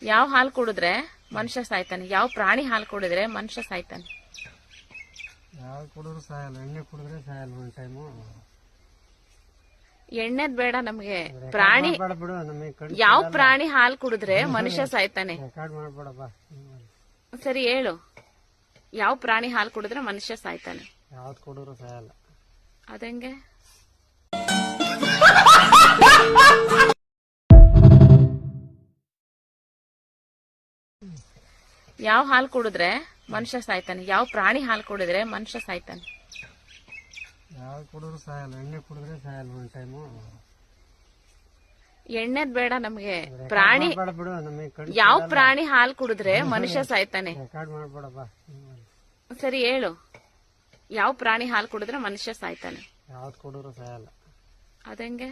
ಯಾವ ಹಾಲು ಕುಡಿದ್ರೆ ಮನುಷ್ಯ ಸಾಯ್ತಾನೆ? ಯಾವ ಪ್ರಾಣಿ ಹಾಲು ಕುಡಿದ್ರೆ ಮನುಷ್ಯ ಸಾಯ್ತಾನೆ? ಯಾವ ಕುಡಿದ್ರು ಸಾಯಲ್ಲ, ಎಣ್ಣೆ ಕುಡಿದ್ರೆ ಸಾಯಲ್ಲ ಒಂದ್ ಟೈಮು. ಎಣ್ಣೆದ್ ಬೇಡ ನಮ್ಗೆ. ಪ್ರಾಣಿ ಬಿಡು, ನಮಗೆ ಯಾವ ಪ್ರಾಣಿ ಹಾಲು ಕುಡಿದ್ರೆ ಮನುಷ್ಯ ಸಾಯ್ತಾನೆ? ರೆಕಾರ್ಡ್ ಮಾಡ್ಬೇಡಪ್ಪ. ಸರಿ ಹೇಳು, ಯಾವ ಪ್ರಾಣಿ ಹಾಲು ಕುಡಿದ್ರೆ ಮನುಷ್ಯ ಸಾಯ್ತಾನೆ? ಯಾವ್ದು ಕುಡಿದ್ರು ಸಾಯಲ್ಲ. ಅದಂಗೆ? ಯಾವ ಹಾಲು ಕುಡಿದ್ರೆ ಮನುಷ್ಯ ಸಾಯ್ತಾನೆ? ಯಾವ ಪ್ರಾಣಿ ಹಾಲು ಕುಡಿದ್ರೆ ಮನುಷ್ಯ ಸಾಯ್ತಾನೆ? ಯಾವ್ದು ಕುಡಿದ್ರು ಸಾಯಲ್ಲ, ಎಣ್ಣೆ ಕುಡಿದ್ರೆ ಸಾಯಲ್ಲ ಒಂದ್ ಟೈಮು. ಎಣ್ಣೆದ್ ಬೇಡ ನಮ್ಗೆ. ಪ್ರಾಣಿ ಬಿಡು, ನಮಗೆ ಯಾವ ಪ್ರಾಣಿ ಹಾಲು ಕುಡಿದ್ರೆ ಮನುಷ್ಯ ಸಾಯ್ತಾನೆ? ರೆಕಾರ್ಡ್ ಮಾಡ್ಬೇಡಪ್ಪ. ಸರಿ ಹೇಳು, ಯಾವ ಪ್ರಾಣಿ ಹಾಲು ಕುಡಿದ್ರೆ ಮನುಷ್ಯ ಸಾಯ್ತಾನೆ? ಯಾವ್ದು ಕುಡಿದ್ರು ಸಾಯಲ್ಲ. ಅದಂಗೆ?